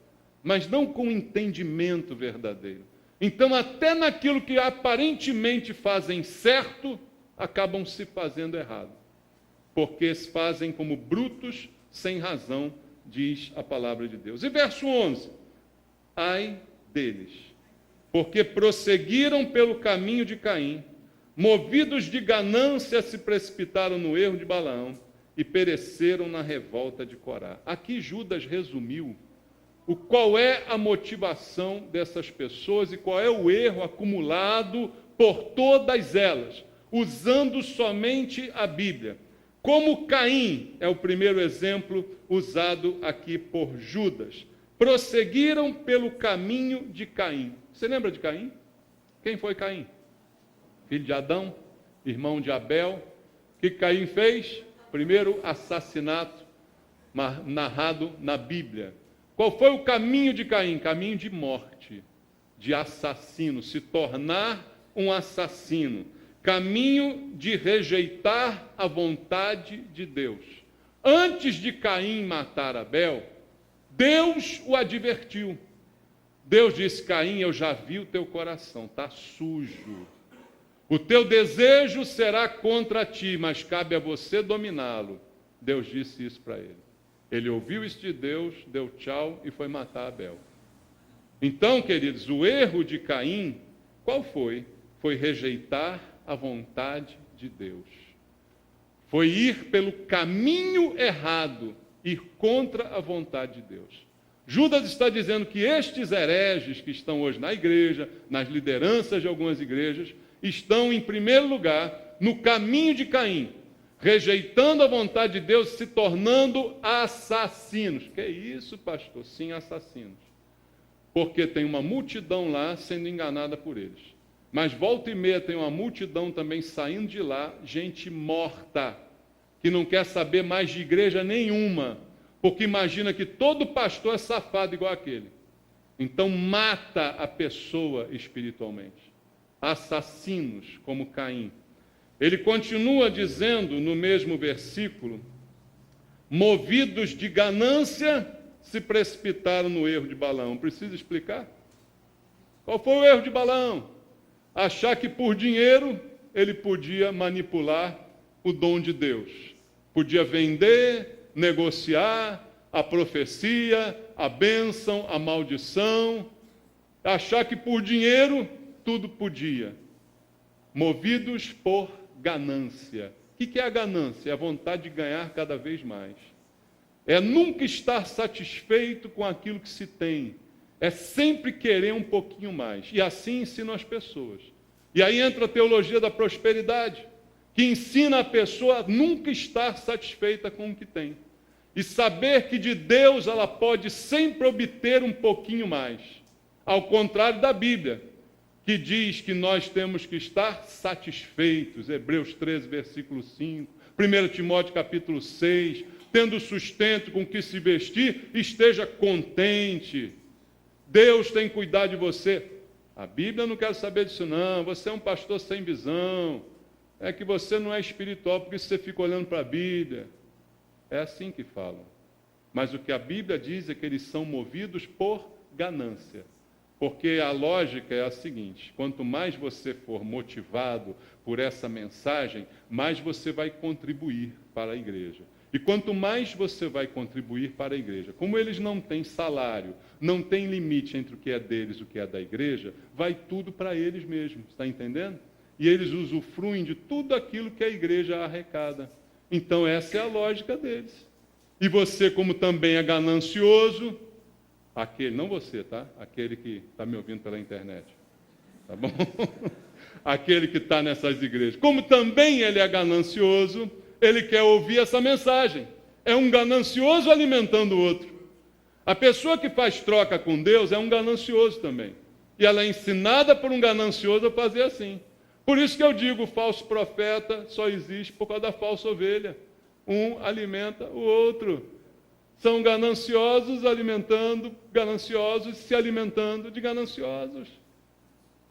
mas não com entendimento verdadeiro. Então, até naquilo que aparentemente fazem certo, acabam se fazendo errado, porque se fazem como brutos sem razão, diz a palavra de Deus. E verso 11, ai deles, porque prosseguiram pelo caminho de Caim, movidos de ganância se precipitaram no erro de Balaão e pereceram na revolta de Corá. Aqui Judas resumiu qual é a motivação dessas pessoas e qual é o erro acumulado por todas elas, usando somente a Bíblia. Como Caim é o primeiro exemplo usado aqui por Judas. Prosseguiram pelo caminho de Caim. Você lembra de Caim? Quem foi Caim? Filho de Adão, irmão de Abel. O que Caim fez? Primeiro assassinato narrado na Bíblia. Qual foi o caminho de Caim? Caminho de morte, de assassino, se tornar um assassino. Caminho de rejeitar a vontade de Deus. Antes de Caim matar Abel, Deus o advertiu. Deus disse: Caim, eu já vi o teu coração, está sujo. O teu desejo será contra ti, mas cabe a você dominá-lo. Deus disse isso para ele. Ele ouviu isso de Deus, deu tchau e foi matar Abel. Então, queridos, o erro de Caim, qual foi? Foi rejeitar a vontade de Deus. Foi ir pelo caminho errado, ir contra a vontade de Deus. Judas está dizendo que estes hereges que estão hoje na igreja, nas lideranças de algumas igrejas, estão, em primeiro lugar, no caminho de Caim, rejeitando a vontade de Deus, se tornando assassinos. Que é isso, pastor? Sim, assassinos. Porque tem uma multidão lá sendo enganada por eles. Mas volta e meia tem uma multidão também saindo de lá, gente morta, que não quer saber mais de igreja nenhuma, porque imagina que todo pastor é safado igual aquele. Então mata a pessoa espiritualmente. Assassinos como Caim. Ele continua dizendo no mesmo versículo: movidos de ganância se precipitaram no erro de Balaão. Precisa explicar? Qual foi o erro de Balaão? Achar que por dinheiro ele podia manipular o dom de Deus. Podia vender, negociar a profecia, a bênção, a maldição. Achar que por dinheiro tudo podia. Movidos por ganância. O que é a ganância? É a vontade de ganhar cada vez mais. É nunca estar satisfeito com aquilo que se tem. É sempre querer um pouquinho mais. E assim ensinam as pessoas. E aí entra a teologia da prosperidade, que ensina a pessoa a nunca estar satisfeita com o que tem. E saber que de Deus ela pode sempre obter um pouquinho mais. Ao contrário da Bíblia, que diz que nós temos que estar satisfeitos. Hebreus 13, versículo 5. 1 Timóteo, capítulo 6. Tendo sustento com que se vestir, esteja contente. Deus tem cuidado de você. A Bíblia não quer saber disso não. Você é um pastor sem visão. É que você não é espiritual porque você fica olhando para a Bíblia. É assim que falam. Mas o que a Bíblia diz é que eles são movidos por ganância. Porque a lógica é a seguinte: quanto mais você for motivado por essa mensagem, mais você vai contribuir para a igreja. E quanto mais você vai contribuir para a igreja, como eles não têm salário, não tem limite entre o que é deles e o que é da igreja, vai tudo para eles mesmos, está entendendo? E eles usufruem de tudo aquilo que a igreja arrecada. Então essa é a lógica deles. E você, como também é ganancioso, aquele, não você, tá? Aquele que está me ouvindo pela internet, tá bom? Aquele que está nessas igrejas. Como também ele é ganancioso, ele quer ouvir essa mensagem. É um ganancioso alimentando o outro. A pessoa que faz troca com Deus é um ganancioso também. E ela é ensinada por um ganancioso a fazer assim. Por isso que eu digo, o falso profeta só existe por causa da falsa ovelha. Um alimenta o outro. São gananciosos alimentando gananciosos, se alimentando de gananciosos.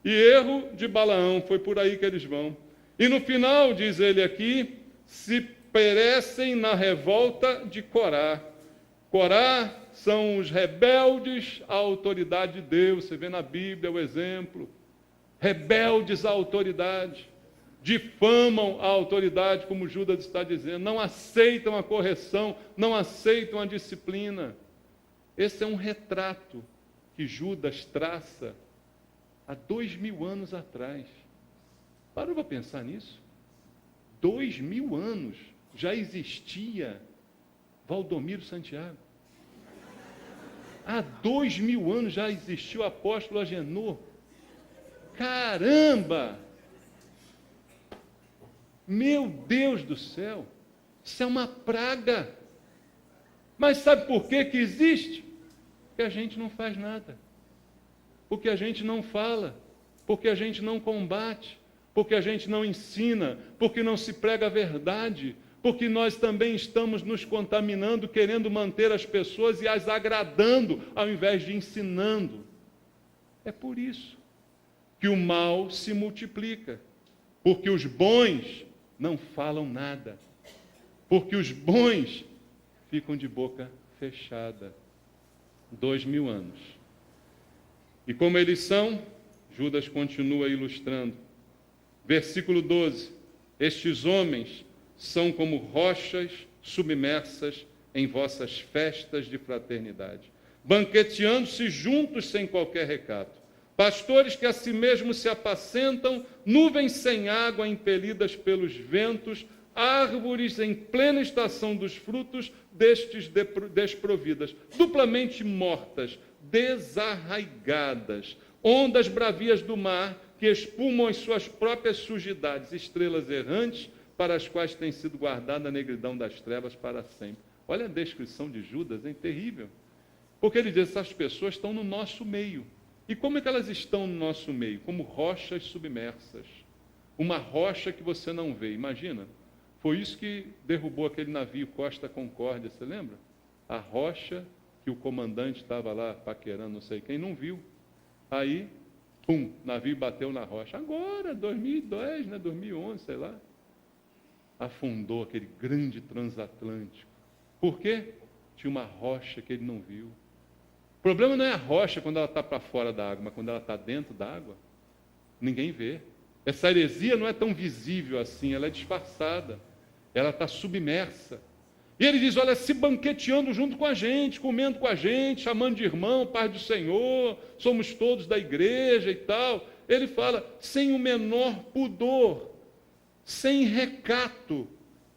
E erro de Balaão, foi por aí que eles vão. E no final, diz ele aqui, se perecem na revolta de Corá. Corá são os rebeldes à autoridade de Deus. Você vê na Bíblia o exemplo. Rebeldes à autoridade. Difamam a autoridade, como Judas está dizendo. Não aceitam a correção, não aceitam a disciplina. Esse é um retrato que Judas traça há 2000 anos atrás. Parou para pensar nisso? 2000 anos já existia Valdomiro Santiago. Há 2000 anos já existiu o apóstolo Agenor. Caramba! Meu Deus do céu! Isso é uma praga. Mas sabe por que que existe? Porque a gente não faz nada. Porque a gente não fala. Porque a gente não combate. Porque a gente não ensina. Porque não se prega a verdade. Porque nós também estamos nos contaminando, querendo manter as pessoas e as agradando, ao invés de ensinando. É por isso que o mal se multiplica. Porque os bons não falam nada. Porque os bons ficam de boca fechada. 2000 anos. E como eles são, Judas continua ilustrando. Versículo 12. Estes homens são como rochas submersas em vossas festas de fraternidade, banqueteando-se juntos sem qualquer recato. Pastores que a si mesmos se apacentam, nuvens sem água impelidas pelos ventos, árvores em plena estação dos frutos, destes desprovidas, duplamente mortas, desarraigadas, ondas bravias do mar que espumam as suas próprias sujidades, estrelas errantes, para as quais tem sido guardada a negridão das trevas para sempre. Olha a descrição de Judas, é terrível. Porque ele diz, essas pessoas estão no nosso meio. E como é que elas estão no nosso meio? Como rochas submersas. Uma rocha que você não vê, imagina. Foi isso que derrubou aquele navio Costa Concórdia, você lembra? A rocha que o comandante estava lá paquerando, não sei quem, não viu. Aí, pum, o navio bateu na rocha. Agora, 2010, né, 2011, sei lá. Afundou aquele grande transatlântico. Por quê? Tinha uma rocha que ele não viu. O problema não é a rocha quando ela está para fora da água, mas quando ela está dentro da água, ninguém vê. Essa heresia não é tão visível assim, ela é disfarçada, ela está submersa. E ele diz, olha, se banqueteando junto com a gente, comendo com a gente, chamando de irmão, Pai do Senhor, somos todos da igreja e tal. Ele fala, sem o menor pudor, sem recato,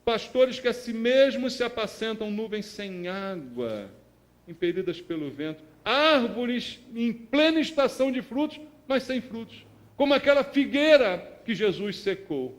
pastores que a si mesmos se apacentam, nuvens sem água, impelidas pelo vento, árvores em plena estação de frutos, mas sem frutos, como aquela figueira que Jesus secou.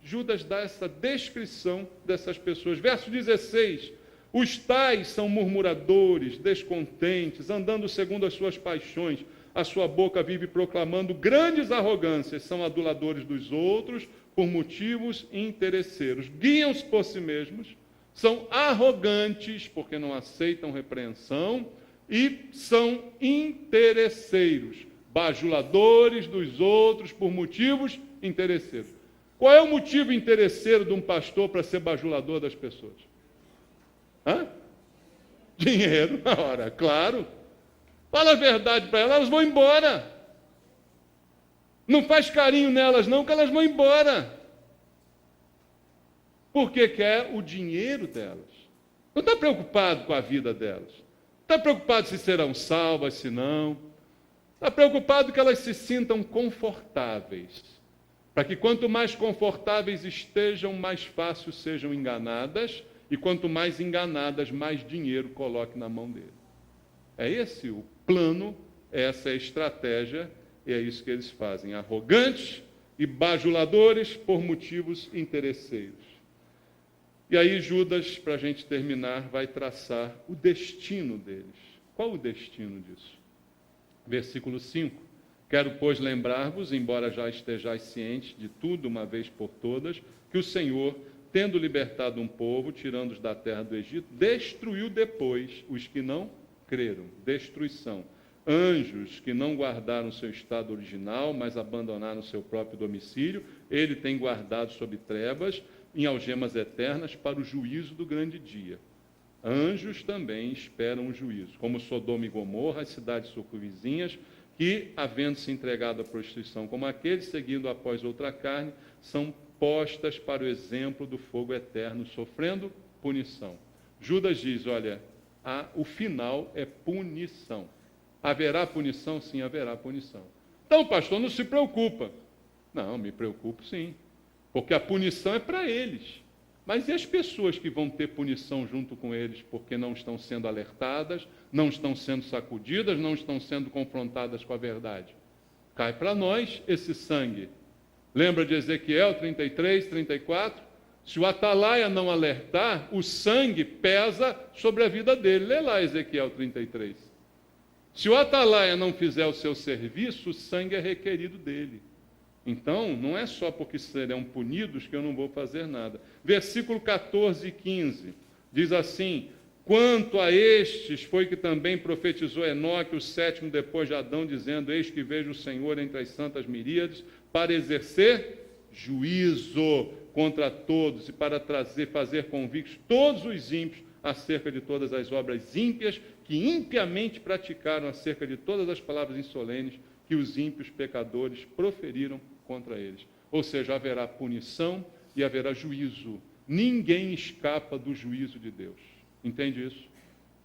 Judas dá essa descrição dessas pessoas. Verso 16, os tais são murmuradores, descontentes, andando segundo as suas paixões, a sua boca vive proclamando grandes arrogâncias, são aduladores dos outros, por motivos interesseiros, guiam-se por si mesmos, são arrogantes, porque não aceitam repreensão, e são interesseiros, bajuladores dos outros por motivos interesseiros. Qual é o motivo interesseiro de um pastor para ser bajulador das pessoas? Hã? Dinheiro, ora, claro. Fala a verdade para elas, elas vão embora. Não faz carinho nelas não, que elas vão embora. Porque quer o dinheiro delas. Não está preocupado com a vida delas. Está preocupado se serão salvas, se não. Está preocupado que elas se sintam confortáveis. Para que quanto mais confortáveis estejam, mais fácil sejam enganadas. E quanto mais enganadas, mais dinheiro coloque na mão dele. É esse o plano, essa é a estratégia. E é isso que eles fazem, arrogantes e bajuladores por motivos interesseiros. E aí Judas, para a gente terminar, vai traçar o destino deles. Qual o destino disso? Versículo 5. Quero, pois, lembrar-vos, embora já estejais cientes de tudo uma vez por todas, que o Senhor, tendo libertado um povo, tirando-os da terra do Egito, destruiu depois os que não creram. Destruição. Anjos que não guardaram seu estado original, mas abandonaram seu próprio domicílio, ele tem guardado sob trevas, em algemas eternas, para o juízo do grande dia. Anjos também esperam o juízo, como Sodoma e Gomorra, as cidades circunvizinhas, que, havendo se entregado à prostituição como aqueles, seguindo após outra carne, são postas para o exemplo do fogo eterno, sofrendo punição. Judas diz, olha, o final é punição. Haverá punição? Sim, haverá punição. Então, pastor, não se preocupa. Não, me preocupo sim, porque a punição é para eles. Mas e as pessoas que vão ter punição junto com eles porque não estão sendo alertadas, não estão sendo sacudidas, não estão sendo confrontadas com a verdade? Cai para nós esse sangue. Lembra de Ezequiel 33, 34? Se o atalaia não alertar, o sangue pesa sobre a vida dele. Lê lá Ezequiel 33. Se o atalaia não fizer o seu serviço, o sangue é requerido dele. Então, não é só porque serão punidos que eu não vou fazer nada. Versículo 14 e 15, diz assim, quanto a estes foi que também profetizou Enoque, o sétimo depois de Adão, dizendo, eis que vejo o Senhor entre as santas miríades, para exercer juízo contra todos e para fazer convictos todos os ímpios acerca de todas as obras ímpias que impiamente praticaram, acerca de todas as palavras insolenes que os ímpios pecadores proferiram contra eles. Ou seja, haverá punição e haverá juízo. Ninguém escapa do juízo de Deus. Entende isso?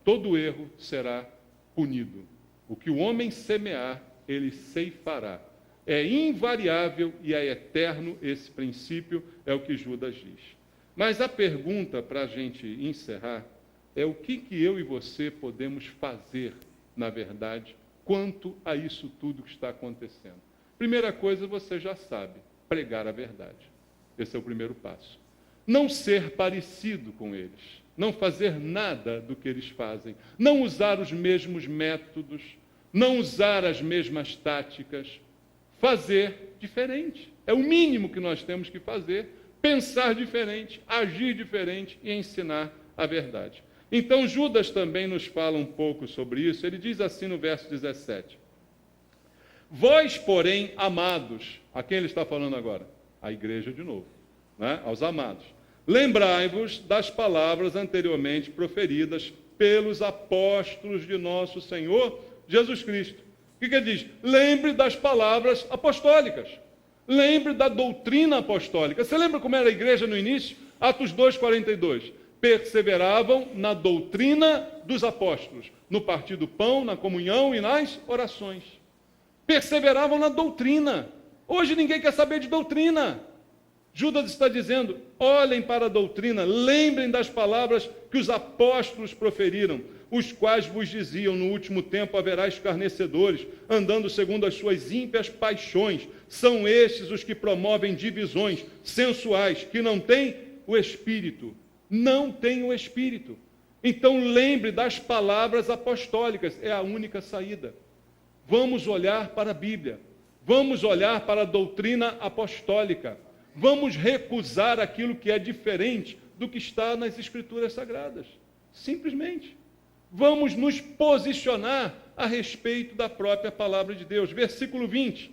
Todo erro será punido. O que o homem semear, ele ceifará. É invariável e é eterno esse princípio, é o que Judas diz. Mas a pergunta para a gente encerrar é o que eu e você podemos fazer, na verdade, quanto a isso tudo que está acontecendo. Primeira coisa, você já sabe, pregar a verdade. Esse é o primeiro passo. Não ser parecido com eles, não fazer nada do que eles fazem, não usar os mesmos métodos, não usar as mesmas táticas, fazer diferente. É o mínimo que nós temos que fazer, pensar diferente, agir diferente e ensinar a verdade. Então, Judas também nos fala um pouco sobre isso. Ele diz assim no verso 17, vós, porém, amados, a quem ele está falando agora? À igreja de novo, né? Aos amados. Lembrai-vos das palavras anteriormente proferidas pelos apóstolos de nosso Senhor Jesus Cristo. O que ele diz? Lembre das palavras apostólicas. Lembre da doutrina apostólica. Você lembra como era a igreja no início? Atos 2:42. Perseveravam na doutrina dos apóstolos, no partir do pão, na comunhão e nas orações. Perseveravam na doutrina. Hoje ninguém quer saber de doutrina. Judas está dizendo, olhem para a doutrina, lembrem das palavras que os apóstolos proferiram, os quais vos diziam, no último tempo haverá escarnecedores, andando segundo as suas ímpias paixões. São estes os que promovem divisões sensuais, que não têm o Espírito. Não têm o Espírito. Então lembre das palavras apostólicas, é a única saída. Vamos olhar para a Bíblia, vamos olhar para a doutrina apostólica, vamos recusar aquilo que é diferente do que está nas Escrituras Sagradas. Simplesmente. Vamos nos posicionar a respeito da própria palavra de Deus. Versículo 20.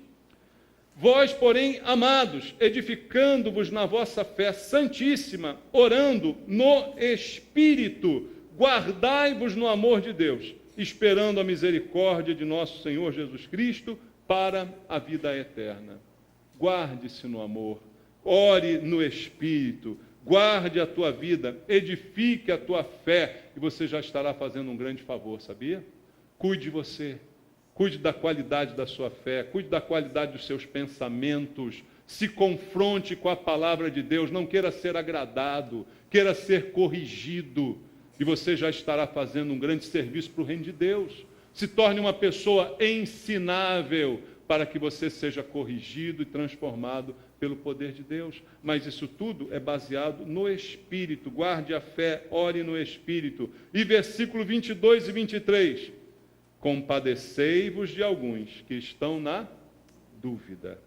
Vós, porém, amados, edificando-vos na vossa fé santíssima, orando no Espírito, guardai-vos no amor de Deus, esperando a misericórdia de nosso Senhor Jesus Cristo para a vida eterna. Guarde-se no amor, ore no Espírito, guarde a tua vida, edifique a tua fé, e você já estará fazendo um grande favor, sabia? Cuide de você, cuide da qualidade da sua fé, cuide da qualidade dos seus pensamentos, se confronte com a palavra de Deus, não queira ser agradado, queira ser corrigido, e você já estará fazendo um grande serviço para o reino de Deus. Se torne uma pessoa ensinável para que você seja corrigido e transformado pelo poder de Deus. Mas isso tudo é baseado no Espírito. Guarde a fé, ore no Espírito. E versículo 22 e 23. Compadecei-vos de alguns que estão na dúvida.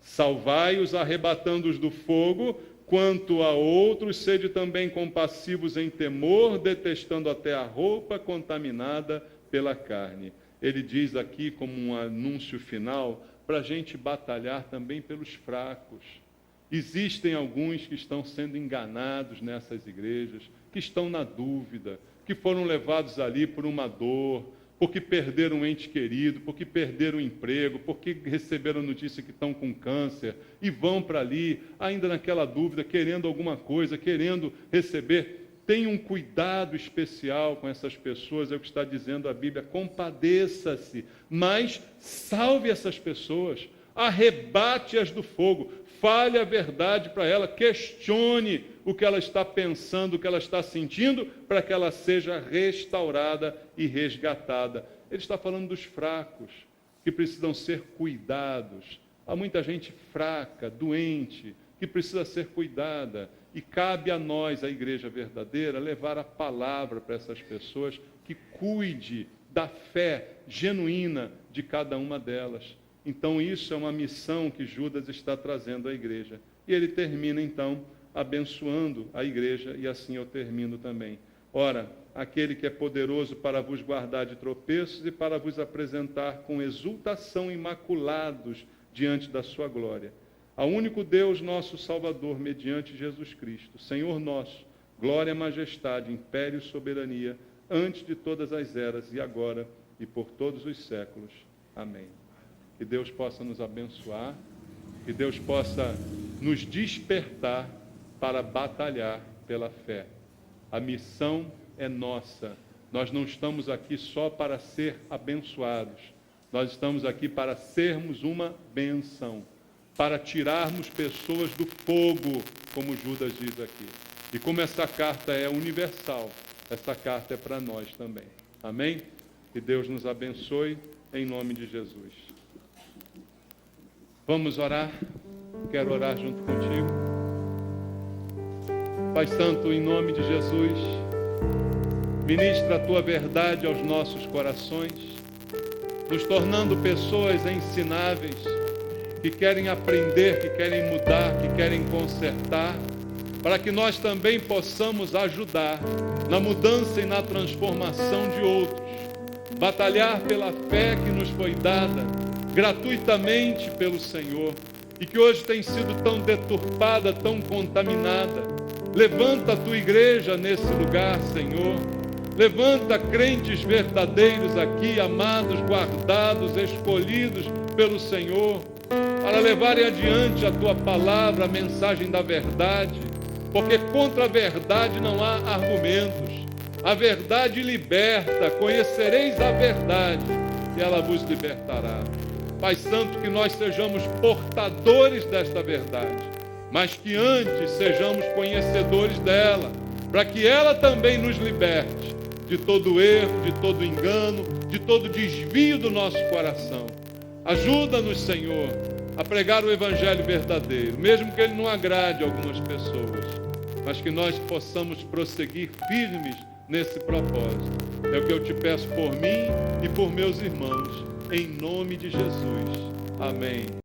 Salvai-os, arrebatando-os do fogo. Quanto a outros, sede também compassivos em temor, detestando até a roupa contaminada pela carne. Ele diz aqui, como um anúncio final, para a gente batalhar também pelos fracos. Existem alguns que estão sendo enganados nessas igrejas, que estão na dúvida, que foram levados ali por uma dor, porque perderam um ente querido, porque perderam o emprego, porque receberam notícia que estão com câncer, e vão para ali, ainda naquela dúvida, querendo alguma coisa, querendo receber. Tenha um cuidado especial com essas pessoas, é o que está dizendo a Bíblia, compadeça-se, mas salve essas pessoas, arrebate-as do fogo, fale a verdade para ela, questione o que ela está pensando, o que ela está sentindo, para que ela seja restaurada e resgatada. Ele está falando dos fracos, que precisam ser cuidados. Há muita gente fraca, doente, que precisa ser cuidada. E cabe a nós, a igreja verdadeira, levar a palavra para essas pessoas, que cuide da fé genuína de cada uma delas. Então, isso é uma missão que Judas está trazendo à igreja. E ele termina, então, abençoando a igreja, e assim eu termino também. Ora, aquele que é poderoso para vos guardar de tropeços e para vos apresentar com exultação imaculados diante da sua glória. Ao único Deus, nosso Salvador, mediante Jesus Cristo, Senhor nosso, glória, majestade, império e soberania, antes de todas as eras, e agora e por todos os séculos. Amém. Que Deus possa nos abençoar, que Deus possa nos despertar para batalhar pela fé. A missão é nossa. Nós não estamos aqui só para ser abençoados. Nós estamos aqui para sermos uma bênção, para tirarmos pessoas do fogo, como Judas diz aqui. E como essa carta é universal, essa carta é para nós também. Amém? Que Deus nos abençoe, em nome de Jesus. Vamos orar? Quero orar junto contigo. Pai Santo, em nome de Jesus, ministra a Tua verdade aos nossos corações, nos tornando pessoas ensináveis, que querem aprender, que querem mudar, que querem consertar, para que nós também possamos ajudar na mudança e na transformação de outros, batalhar pela fé que nos foi dada gratuitamente pelo Senhor, e que hoje tem sido tão deturpada, tão contaminada. Levanta a Tua igreja nesse lugar, Senhor. Levanta crentes verdadeiros aqui, amados, guardados, escolhidos pelo Senhor, para levarem adiante a Tua palavra, a mensagem da verdade, porque contra a verdade não há argumentos. A verdade liberta, conhecereis a verdade, e ela vos libertará. Pai Santo, que nós sejamos portadores desta verdade, mas que antes sejamos conhecedores dela, para que ela também nos liberte de todo erro, de todo engano, de todo desvio do nosso coração. Ajuda-nos, Senhor, a pregar o Evangelho verdadeiro, mesmo que ele não agrade algumas pessoas, mas que nós possamos prosseguir firmes nesse propósito. É o que eu te peço por mim e por meus irmãos, em nome de Jesus. Amém.